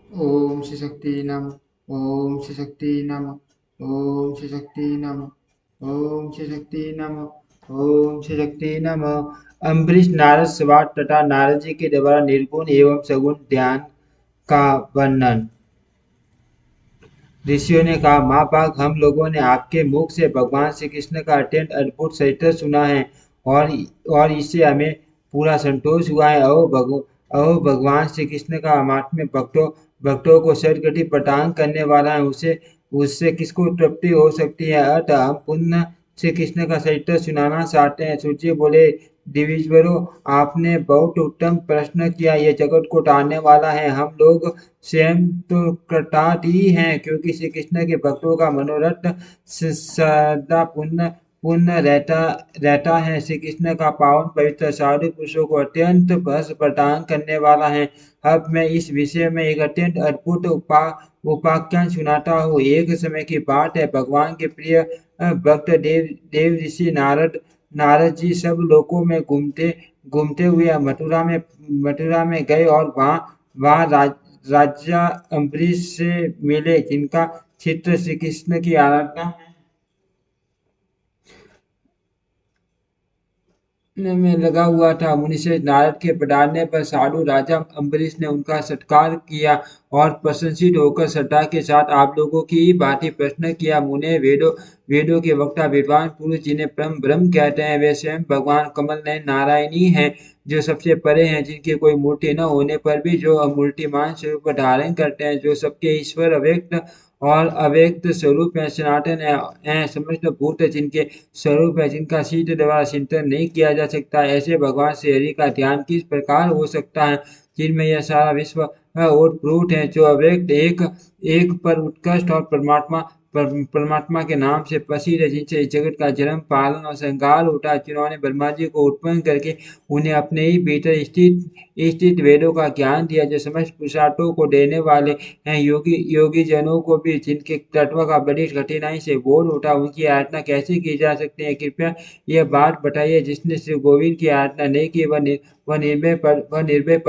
ओम श्री शक्ति नमः। ओम श्री शक्ति नमः। ओम श्री शक्ति नमः। ओम श्री शक्ति नमः। ओम श्री शक्ति नमः। अम्बरीश नारद सवार तथा नारद जी के द्वारा निर्गुण एवं सगुण ध्यान का वर्णन। ऋषियों ने कहा, माँ बाग, हम लोगों ने आपके मुख से भगवान श्री कृष्ण का अत्यंत अद्भुत चरित्र सुना है और और इससे हमें पूरा संतोष हुआ है। अहो भगवान श्री कृष्ण का महात्म्य भक्तों भक्तों को सदगति प्रदान करने वाला है। उसे उससे किसको तृप्ति हो सकती है। अतः हम पुनः श्री कृष्ण का चरित्र सुनाना चाहते हैं। सूर्य बोले, दिविजवरों, आपने बहुत उत्तम प्रश्न किया। यह जगत को टालने वाला है। हम लोग स्वयं तो कृतार्थ ही हैं, क्योंकि श्री कृष्ण के भक्तों का मनोरथ सदा पुण्य पुण्य रहता है। श्री कृष्ण का पावन पवित्र साधु पुरुषों को अत्यंत बस प्रदान करने वाला है। अब मैं इस विषय में एक अत्यंत अद्भुत उपाख्यान सुनाता हूँ। एक समय की बात है, भगवान के प्रिय भक्त देव ऋषि नारद जी सब लोकों में घूमते घूमते हुए मथुरा में गए और वहाँ राजा अम्बरीश से मिले, जिनका चित्र श्री कृष्ण की आराधना में लगा हुआ था। मुनिश्रेष्ठ नारद के पधारने पर साधु राजा अम्बरीश ने उनका सत्कार किया और प्रशंसित होकर श्रद्धा के साथ आप लोगों की ही भांति प्रश्न किया। मुने, वेदों के वक्ता विद्वान पुरुष जिन्हें परम ब्रह्म कहते हैं, वे स्वयं भगवान कमल नयन नारायण ही हैं, जो सबसे परे हैं, जिनकी कोई मूर्ति न होने पर भी जो अमूर्तिमान स्वरूप धारण करते हैं, जो सबके ईश्वर अव्यक्त और अव्यक्त स्वरूप है, सनातन है, समस्त भूत जिनके स्वरूप है, जिनका शीत द्वारा चिंतन नहीं किया जा सकता। ऐसे भगवान श्री हरि का ध्यान किस प्रकार हो सकता है, जिनमें यह सारा विश्व ओतप्रोत है, जो अव्यक्त एक एक पर उत्कृष्ट और परमात्मा के नाम से प्रसिद्ध है, जिनसे इस जगत का जन्म पालन और संहार होता है, जिन्होंने ब्रह्मा जी को उत्पन्न करके उन्हें अपने ही भीतर स्थित वेदों का ज्ञान दिया, जो समस्त पुरुषार्थों को देने वाले हैं। योगी जनों को भी जिनके तत्व का बड़ी कठिनाई से बोध होता, उनकी आराधना कैसे की जा सकती है। कृपया यह बात बताइए, जिसने श्री गोविंद की आराधना नहीं की, वह निर्भय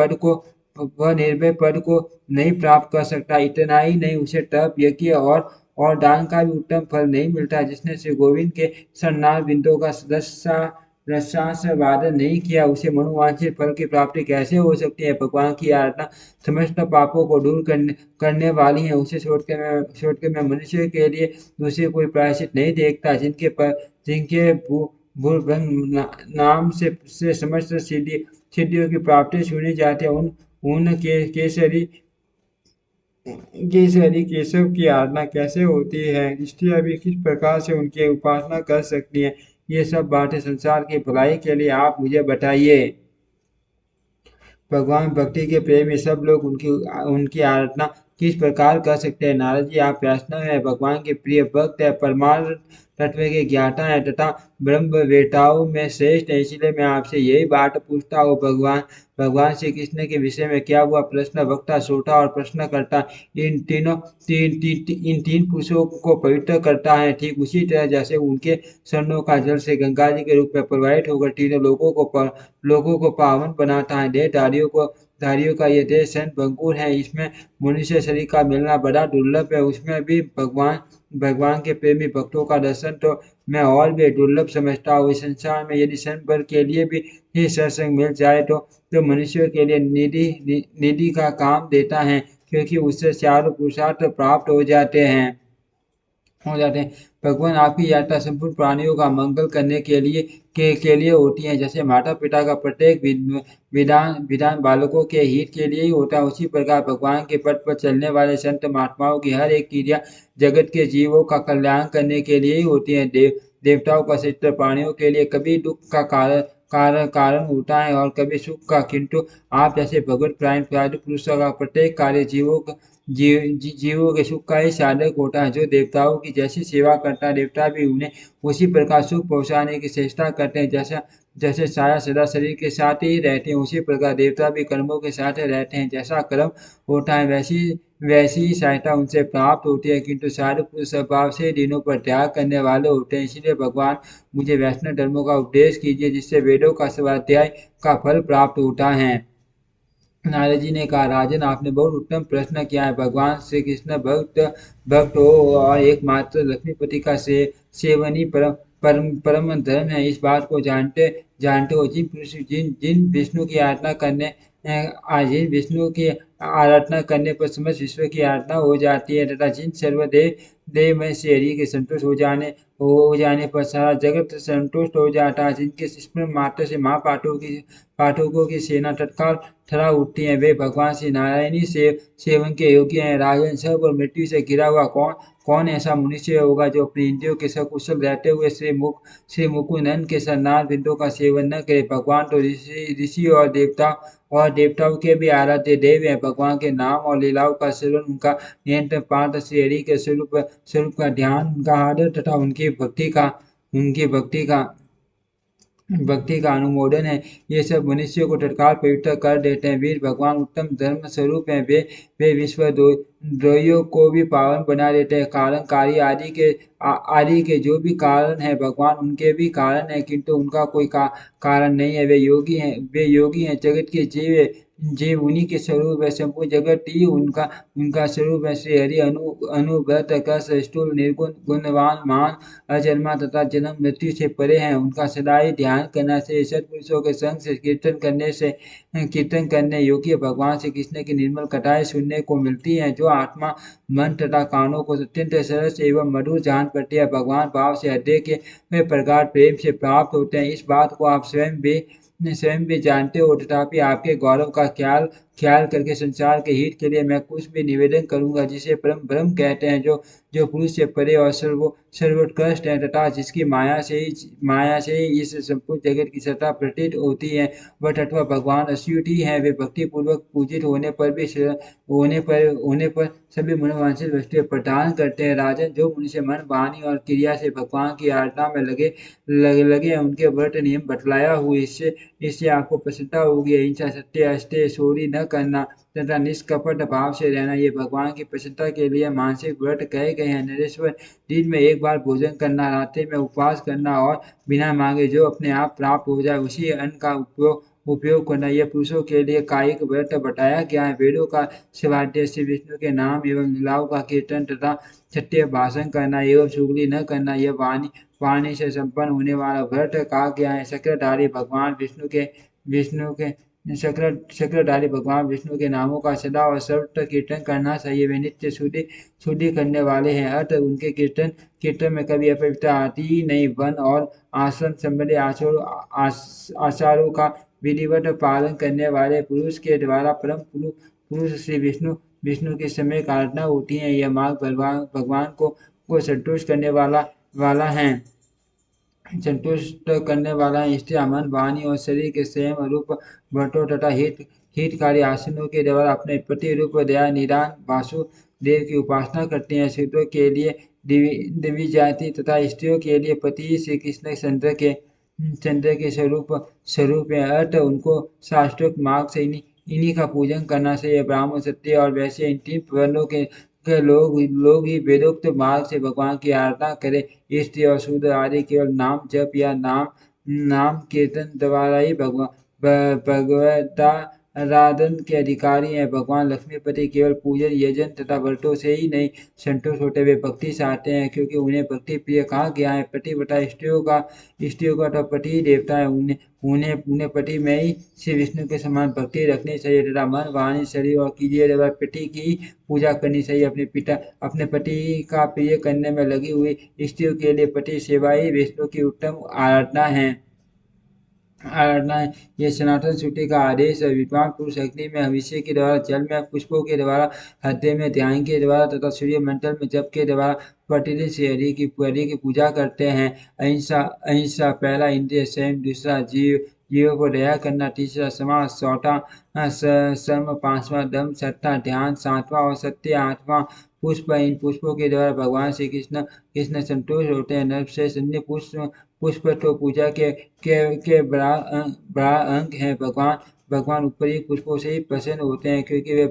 पद को नहीं प्राप्त कर सकता। इतना ही नहीं, उसे तप, यज्ञ और दान का भी उत्तम फल नहीं मिलता। जिसने श्री गोविंद के सन्नाथ बिंदों का रसांश वादन नहीं किया, उसे मनोवांछित फल की प्राप्ति कैसे हो सकती है। भगवान की आराधना समस्त पापों को दूर करने वाली है। उसे छोड़ के मैं मनुष्य के लिए दूसरे कोई प्रायश्चित नहीं देखता। जिनके भूर्भंग नाम से समस्त सिद्धियों की प्राप्ति सुनी जाती है, उन केसरी केशव की आराधना कैसे होती है। स्त्रियां भी किस प्रकार से उनकी उपासना कर सकती हैं। ये सब बातें संसार की भलाई के लिए आप मुझे बताइए। भगवान भक्ति के प्रेमी सब लोग उनकी उनकी आराधना किस प्रकार कर सकते हैं। नारद जी, आप वैष्णव हैं, भगवान के प्रिय भक्त है, परमार्थ तत्व के ज्ञाता है तथा ब्रह्म वेताओं में श्रेष्ठ है। इसलिए मैं आपसे यही बात पूछता हूँ। भगवान श्री कृष्ण के विषय में क्या हुआ। प्रश्न वक्ता, श्रोता और प्रश्नकर्ता, इन तीनों इन तीन पुरुषों को पवित्र करता है। ठीक उसी तरह जैसे उनके चरणों का जल से गंगा जी के रूप में प्रवाहित होकर तीनों लोगों को पावन बनाता है। देहधारियों का ये देह स्वयं भंगुर है, इसमें मनुष्य शरीर का मिलना बड़ा दुर्लभ है। उसमें भी भगवान के प्रेमी भक्तों का दर्शन तो मैं और भी दुर्लभ समझता हूँ। इस संसार में यदि क्षण भर के लिए भी ही सत्संग मिल जाए तो मनुष्य के लिए निधि का काम देता है, क्योंकि उससे चारों पुरुषार्थ प्राप्त हो जाते हैं। भगवान आपकी यात्रा संपूर्ण प्राणियों का मंगल करने के लिए होती है। जैसे माता पिता का प्रत्येक विधान बालकों के हित के लिए ही होता है, उसी प्रकार भगवान के पथ पर चलने वाले संत महात्माओं की हर एक क्रिया जगत के जीवों का कल्याण करने के लिए ही होती है। देवताओं का चित्र प्राणियों के लिए कभी दुख का कारण होता है और कभी सुख का, किंतु आप जैसे भगवत प्राण साधु पुरुषों का प्रत्येक कार्य जीवों के सुख का ही साधक होता है। जो देवताओं की जैसी सेवा करता है, देवता भी उन्हें उसी प्रकार सुख पहुंचाने की चेष्टा करते हैं। जैसा जैसे साया सदा शरीर के साथ ही रहते हैं, उसी प्रकार देवता भी कर्मों के साथ रहते हैं। जैसा कर्म होता है वैसी ही सहायता उनसे प्राप्त होती है, किंतु साधु पुरुष स्वभाव से दिनों पर त्याग करने वाले होते हैं। इसलिए भगवान, मुझे वैष्णव धर्मों का उपदेश कीजिए, जिससे वेदों का स्वाध्याय का फल प्राप्त होता है। नारद जी ने कहा, राजन आपने बहुत उत्तम प्रश्न किया है। भगवान श्री कृष्ण भक्त भक्त हो और एकमात्र लक्ष्मीपति का सेवन ही परम धर्म है, इस बात को जानते जानते हो। जिन पुरुष जिन जिन विष्णु की आराधना करने जिन विष्णु की आराधना करने पर समस्त विश्व की आराधना हो जाती है, तथा जिन सर्वदेव देव में से हरि के संतुष्ट हो जाने पर सारा जगत संतुष्ट हो जाता है, जिनके स्मरण मात्र से पाठकों की सेना तत्काल थरा उठती है, वे भगवान श्री नारायणी सेवन के योग्य हैं। राजन, सब और मृत्यु से घिरा हुआ कौन ऐसा मनुष्य होगा जो अपने इंद्रियों के सकुशल रहते हुए श्री मुकुंदन के सरनाथ बिंदु का सेवन न करे। भगवान तो ऋषि और देवताओं के भी आराध्य देव हैं। भगवान के नाम और लीलाओं का सेवन, उनका नियंत्रण पाठ, श्री हरि के स्वरूप का ध्यान, उनका आदर तथा उनकी भक्ति का अनुमोदन है। ये सब मनुष्य को तत्काल पवित्र कर देते हैं। वीर भगवान उत्तम धर्म स्वरूप हैं। वे विश्व द्रोहियों को भी पावन बना देते हैं। कारण कार्य आदि के जो भी कारण है, भगवान उनके भी कारण है, किंतु उनका कोई कारण नहीं है। वे योगी हैं। जगत के जीव उन्हीं के स्वरूप है। संपूर्ण जगत ही उनका उनका स्वरूप है। श्री हरि अनुव्रत कस स्थूल निर्गुण गुणवान मान अजन्मा तथा जन्म मृत्यु से परे हैं। उनका सदा ही ध्यान करना से, सत्पुरुषों के संग से कीर्तन करने योग्य भगवान श्री कृष्ण की निर्मल कथाएं सुनने को मिलती हैं, जो आत्मा मन तथा कानों को अत्यंत सरस एवं मधुर जान पड़ती है। भगवान भाव से हृदय के वे प्रगाढ़ प्रेम से प्राप्त होते हैं। इस बात को आप स्वयं भी जानते हो, तथापि आपके गौरव का ख्याल ख्याल करके संसार के हित के लिए मैं कुछ भी निवेदन करूंगा, जिसे परम ब्रह्म कहते हैं, जो पुरुष से परे और सर्वोत्कृष्ट है, तथा जिसकी माया से ही इस संपूर्ण जगत की सत्ता प्रतीत होती है। वह तत्व भगवान अच्युत ही है। वे भक्ति पूर्वक पूजित होने पर सभी मनोवांछित वस्तुएं प्रदान करते हैं। राजन, जो मनुष्य मन वाणी और क्रिया से भगवान की आराधना में लगे हैं, उनके व्रत नियम बतलाया हुए, इससे आपको प्रसन्नता होगी। अहिंसा, सत्य, अस्तेय, चोरी न करना तथा निष्कपट भाव से रहना, ये भगवान की प्रसन्नता के लिए मानसिक व्रत कहे गए हैं। नरेश्वर, दिन में एक बार भोजन करना, रात्रि में उपवास करना और बिना मांगे जो अपने आप प्राप्त हो जाए उसी अन्न का उपयोग करना, यह पुरुषों के लिए कायिक व्रत बताया गया है। वेदों का स्वाध्याय, श्री विष्णु के नाम एवं लीलाओं का कीर्तन तथा सत्य भाषण करना एवं चुगली न करना, यह वाणी से संपन्न होने वाला व्रत कहा गया है। चक्रधारी भगवान विष्णु के नामों का सदा और सर्वत्र कीर्तन करना चाहिए। वे नित्य शुद्धि करने वाले हैं, अतः उनके कीर्तन में कभी अपवित्रता आती ही नहीं। वन और आश्रम संबंधी आचारों का विधिवत पालन करने वाले पुरुष के द्वारा परम पुरुष श्री विष्णु के समय आराधना होती है। यह मार्ग भगवान को संतुष्ट करने वाला है। इसलिए मन, वाणी और शरीर के संयम रूप व्रतों तथा हितकारी आसनों के द्वारा अपने पति रूप दया निदान वासुदेव की उपासना करते हैं। शूद्रों के लिए देवी जाति तथा स्त्रियों के लिए पति श्री कृष्ण चंद्र के स्वरूप है, अतः उनको शास्त्रोक्त मार्ग से इन्हीं का पूजन करना चाहिए। ब्राह्मण, क्षत्रिय और वैश्य, इन तीन वर्णों के लोग ही वेदोक्त मार्ग से भगवान की आराधना करें। स्त्री और शूद्र आदि केवल नाम जप या नाम कीर्तन द्वारा ही भगवदाराधन के अधिकारी हैं। भगवान लक्ष्मीपति केवल पूजन, यजन तथा व्रतों से ही नहीं संतुष्ट होते, वे भक्ति चाहते हैं, क्योंकि उन्हें भक्ति प्रिय कहा गया है। पतिव्रता स्त्रियों का तो पति ही देवता है। उन्हें पति में ही श्री विष्णु के समान भक्ति रखनी चाहिए तथा मन, वाणी, शरीर और क्रिया द्वारा पति की पूजा करनी चाहिए। अपने पति का प्रिय करने में लगी हुई स्त्रियों के लिए पति सेवा ही विष्णु की उत्तम आराधना है। ये सनातन श्रुति का आदेश है। विद्वान पुरुष अग्नि में हविष्य के द्वारा, जल में पुष्पों के द्वारा, हृदय में ध्यान के द्वारा तथा सूर्य मंडल में जप के द्वारा प्रतिदिन श्री हरि की पूजा करते हैं। अहिंसा पहला, इंद्रिय संयम दूसरा, जीवों को दया करना तीसरा, समाज चौथा, श्रम पांचवा, दम छठा, ध्यान सातवां और सत्य आठवां। पुष्प, इन पुष्पों के द्वारा भगवान श्री कृष्ण संतुष्ट होते हैं। नरश्रेष्ठ, अन्य पुष्प तो पूजा के बड़ा अंग है। भगवान ऊपरी पुष्पों से ही प्रसन्न होते हैं, क्योंकि वे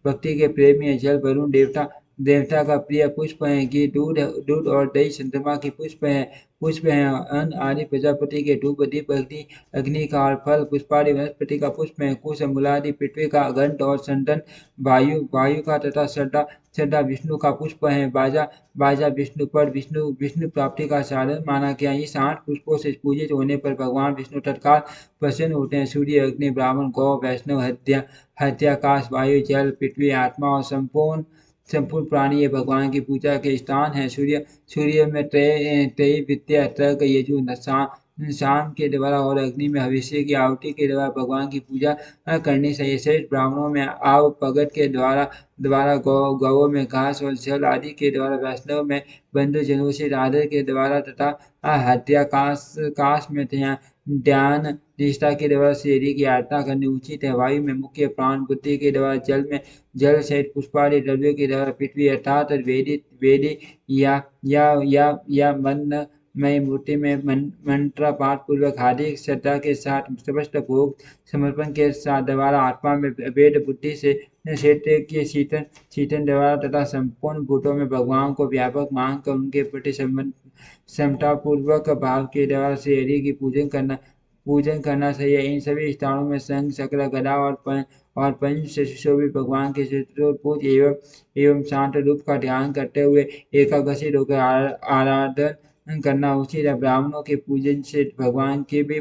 भक्ति के प्रेमी हैं। जल, वरुण देवता देवता का प्रिय पुष्प है। घी, दूध दूध और दही चंद्रमा की पुष्प है। अन्न आदि प्रजापति के धूप दीप अग्नि का और फल। पुष्पादि वनस्पति का पुष्प है। कुश मूलादि पृथ्वी का गंध और संदन वायु का तथा श्रद्धा विष्णु का पुष्प है। बाजा बाजा विष्णु पर विष्णु प्राप्ति का साधन माना गया। इस 8 पुष्पों से पूजित होने पर भगवान विष्णु तत्काल प्रसन्न होते हैं। सूर्य, अग्नि, ब्राह्मण, गौ, वैष्णव, हत्याकाश, वायु, जल, पृथ्वी, आत्मा और संपूर्ण प्राणी ये भगवान की पूजा के स्थान है। सूर्य में त्रय विद्या, तर्क, यजु, शाम के द्वारा और अग्नि में हविष्य की आहुति के द्वारा भगवान की पूजा करनी चाहिए। शेष ब्राह्मणों में आव भगत के द्वारा गौओं में घास और जल आदि के द्वारा, वैष्णव में बंधुजनों से आदर के द्वारा तथा काश में ध्यान निष्ठा के द्वारा श्री की आराधना करनी उचित है। वायु में मुख्य प्राण बुद्धि के द्वारा, जल में जल सहित पुष्पादि द्रव्यों के द्वारा, पृथ्वी अर्थात वेदी या मन में मूर्ति में मंत्र पाठ पूर्वक हार्दिक श्रद्धा के साथ समस्त भोग समर्पण के साथ द्वारा, आत्मा में वेद बुद्धि से क्षेत्र के शीतन द्वारा तथा संपूर्ण भूतों में भगवान को व्यापक मान कर उनके प्रति समतापूर्वक भाव के द्वारा श्री हरि की पूजन करना चाहिए। इन सभी स्थानों में शंख, चक्र, गदा और पंच से सुशोभित भगवान के चित्रोद्भूत एवं शांत रूप का ध्यान करते हुए एकाग्रचित्त होकर आराधन करना उचित है। ब्राह्मणों के पूजन से भगवान की भी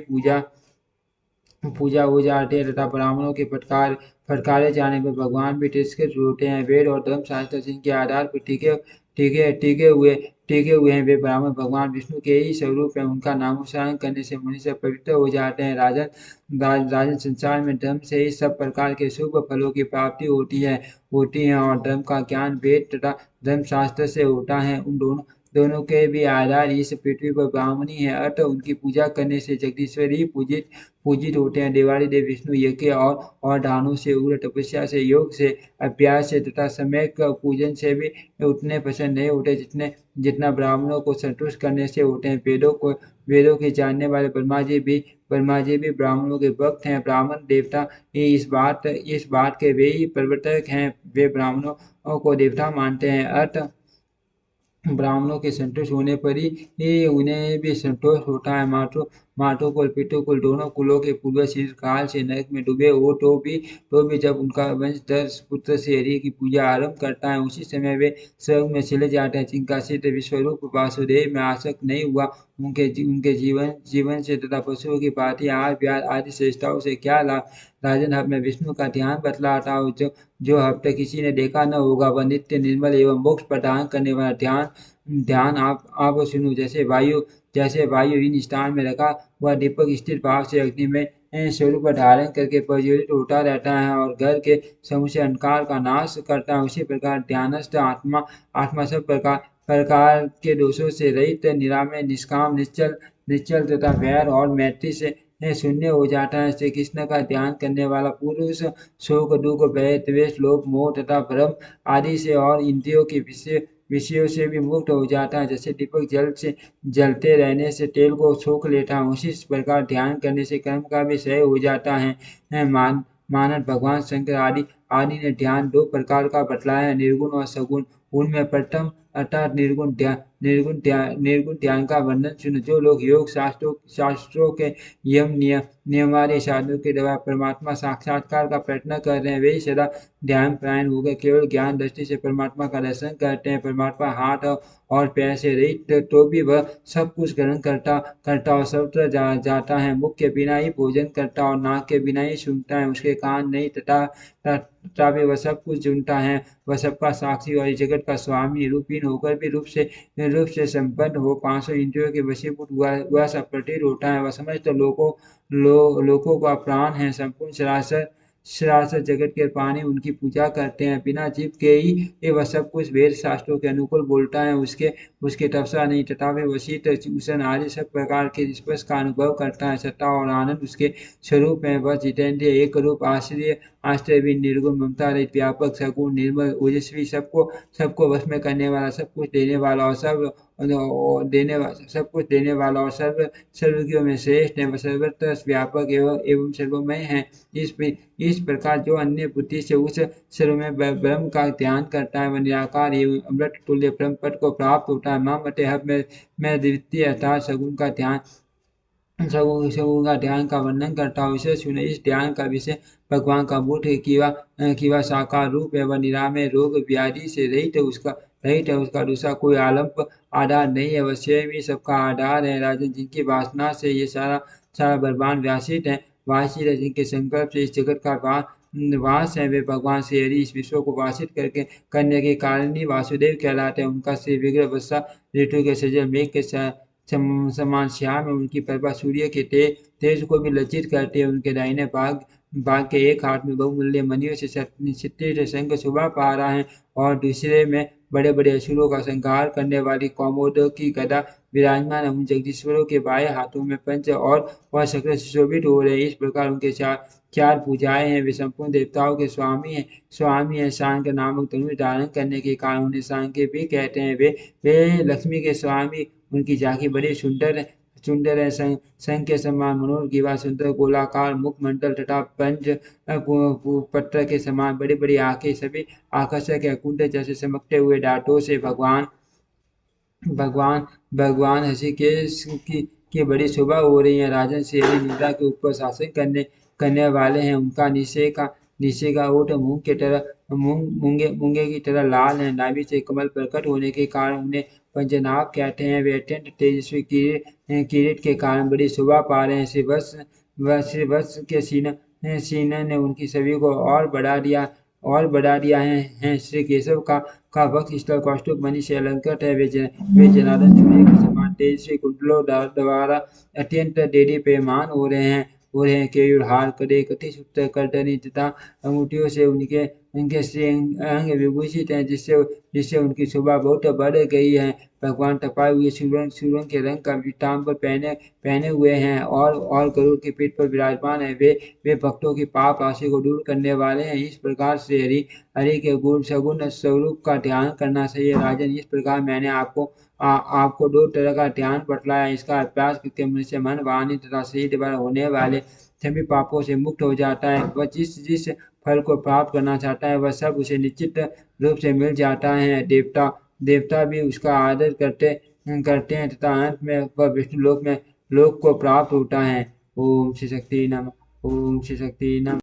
पूजा हो जाती है तथा ब्राह्मणों के फटकारे जाने पर भगवान भी तिरस्कृत होते हैं। वेद और धर्म शास्त्र जिनके आधार पर टिके हुए हैं, वे ब्राह्मण भगवान विष्णु के ही स्वरूप हैं। उनका नामोच्चारण करने से मनुष्य पवित्र हो जाते हैं। राजन संसार में धर्म से ही सब प्रकार के शुभ फलों की प्राप्ति होती है और धर्म का ज्ञान वेद तथा धर्मशास्त्र से होता है। उन दोनों के भी आधार इस पृथ्वी पर ब्राह्मणी है, अतः उनकी पूजा करने से जगदीश्वर ही पूजित होते हैं। देवाली देव विष्णु यज्ञ और दानों से, उग्र तपस्या से, योग से, अभ्यास से तथा सम्यक पूजन से भी उतने प्रसन्न नहीं होते जितना ब्राह्मणों को संतुष्ट करने से होते हैं। वेदों के जानने वाले ब्रह्मा जी भी ब्राह्मणों के भक्त हैं। ब्राह्मण देवता इस बात के वे ही प्रवर्तक हैं। वे ब्राह्मणों को देवता मानते हैं, अतः ब्राह्मणों के संतुष्ट होने पर ही उन्हें भी संतोष होता है। मातृकुल पितृकुल दोनों कुलों के पूर्वज काल से नरक में डूबे हो तो भी जब उनका वंशधर पुत्र से हरि की पूजा आरंभ करता है, उसी समय वे स्वर्ग में चले जाते हैं। जिनका चित्त विश्वरूप वासुदेव में आसक्त नहीं हुआ, उनके जीवन से तथा पशुओं की भांति आहार विहार आदि श्रेष्ठताओं से क्या लाभ। राजन, अब मैं विष्णु का ध्यान बतलाता हूँ जो अब तक किसी ने देखा न होगा। वह नित्य निर्मल एवं मोक्ष प्रदान करने वाला ध्यान आप सुनो। जैसे वायु इन स्थान में रखा वह दीपक स्थिर भाव से अग्नि में स्वरूप धारण करके प्रज्वलित होता रहता है और घर के समूचे अंधकार का नाश करता है, उसी प्रकार ध्यानस्थ आत्मा सब प्रकार के दोषों से रहित, निरामय, निष्काम, निश्चल तथा वैर और मैत्री से शून्य हो जाता है। श्री कृष्ण का ध्यान करने वाला पुरुष शोक, दुख, भय, द्वेष, लोभ, मोह तथा भ्रम आदि से और इंद्रियों के विषयों से भी मुक्त हो जाता है। जैसे दीपक जल से जलते रहने से तेल को सोख लेता है, उसी प्रकार ध्यान करने से कर्म का भी क्षय हो जाता है। मानव भगवान शंकर आदि ने ध्यान 2 प्रकार का बतलाया है, निर्गुण और सगुण। उनमें प्रथम अर्थात निर्गुण ध्यान का वर्णन सुनो। जो लोग योग शास्त्रों के नियमादि साधनों के द्वारा परमात्मा साक्षात्कार का प्रयत्न कर रहे हैं, वे सदा ध्यान प्रायण होकर केवल ज्ञान दृष्टि से परमात्मा का दर्शन करते हैं। परमात्मा हाथ और पैर से रहित तो भी वह सब कुछ ग्रहण करता और सर्वत्र जाता है। मुख के बिना ही भोजन करता और नाक के बिना ही सूंघता है। उसके कान नहीं तथा भी वह सब कुछ सुनता है। वह सबका साक्षी और इस जगत का स्वामी, रूपहीन होकर भी रूप से संपन्न हो 500 इंद्रियों के वशीभूत हुआ सब प्रतीत होता है। वह समस्त लोकों का प्राण है। संपूर्ण सरासर जगत के प्राणी उनकी पूजा करते हैं। बिना जीव के ही ये वह सब कुछ वेद शास्त्रों के अनुकूल बोलता है। उसके तपसा नहीं तथा वे वशीत उष्ण आदि सब प्रकार के स्पर्श का अनुभव करता है। सत्ता और आनंद उसके स्वरूप में। वह जितेंद्रिय, एक रूप, आश्रय भी, निर्गुण, ममता रहित, व्यापक, सगुण, निर्मल, ओजस्वी, सबको वश में करने वाला, सब कुछ देने वाला सब कुछ देने वाला और सर्वज्ञों में श्रेष्ठ है, वह सर्वत्र व्यापक एवं सर्वमय है। इस प्रकार जो अन्य बुद्धि से उस सर्वमय ब्रह्म का ध्यान करता है, वह निराकार एवं अमृत तुल्य ब्रह्म पद को प्राप्त होता है। मम मते हब मैं द्वितीय अर्थात सगुण का ध्यान का वर्णन करता हूँ। इसे सुने। इस ध्यान का विषय भगवान का मूर्त है कि वह साकार रूप है, वह निरामय रोग व्याधि से रहित है, उसका दूसरा कोई आलंब आधार नहीं है, वह स्वयं ही सबका आधार है। राजन, जिनकी वासना से ये सारा ब्रह्मांड वासित है, जिनके संकल्प से इस जगत का वास है, वे भगवान श्री हरि इस विश्व को वासित करने के कारण ही वासुदेव कहलाते हैं। उनका श्री विग्रह वर्षा ऋतु के सजल मेघ के समान श्याम है। उनकी प्रभा सूर्य के तेज को भी लज्जित करती है। उनके दाहिने भाग के एक हाथ में बहुमूल्य मणियों से चित्रित शंख शोभा पा रहा है और दूसरे में बड़े बड़े असुरों का संहार करने वाली कौमोदक की गदा विराजमान है। उन जगदीश्वरों के बाएं हाथों में पंच और शक्र सुशोभित हो रहे हैं। इस प्रकार उनके चार पूजाएं हैं। वे संपूर्ण देवताओं के स्वामी है। सांख्य नामक धनुष धारण करने के कारण उन्हें सांख्य भी कहते हैं। वे लक्ष्मी के स्वामी, उनकी झांकी बड़ी सुंदर है। शंख के समान मनोहर ग्रीवा, सुंदर गोलाकार मुखमंडल तथा पंच पत्र के समान बड़ी बड़ी आंखें, सभी आकर्षक है। कुंड जैसे चमकते हुए दांतों से भगवान भगवान ऋषिकेश की बड़ी शोभा हो रही है। राजन शेरी निद्रा के ऊपर शासन करने वाले हैं। उनका नीचे का ओठ मूंगे की तरह लाल है। नाभि से कमल प्रकट होने के कारण उन्हें पंचनाभ कहते हैं। वे अत्यंत तेजस्वी किरीट के कारण बड़ी शोभा पा रहे हैं। श्री वत्स के सीने ने उनकी छवि को और बढ़ा दिया है। श्री केशव का वक्ष स्थल कौस्तुभ मणि से अलंकृत है। वे जनार्दन सूर्य के समान तेजस्वी कुंडलों द्वारा अत्यंत देदीप्यमान हो रहे हैं। केयूर हार करे कटी सूत्र करधनी तथा अंगूठियों से उनके श्री अंग विभूषित हैं, जिससे उनकी शोभा बहुत बढ़ गई है। भगवान तपाए हुए सुरंग के रंग का पीताम्बर पहने हुए हैं और गरुड़ की पीठ पर विराजमान है। वे भक्तों की पाप राशि को दूर करने वाले हैं। इस प्रकार से हरि के गुण सगुण स्वरूप का ध्यान करना चाहिए। राजन, इस प्रकार मैंने आपको दो तरह का ध्यान बतलाया। इसका अभ्यास करके मनुष्य मन, वाणी तथा शरीर द्वारा होने वाले सभी पापों से मुक्त हो जाता है। वह जिस फल को प्राप्त करना चाहता है, वह सब उसे निश्चित रूप से मिल जाता है। देवता भी उसका आदर करते हैं तथा अंत में वह विष्णु लोक को प्राप्त होता है। ओम श्री शक्ति नमः। ओम श्री शक्ति नमः।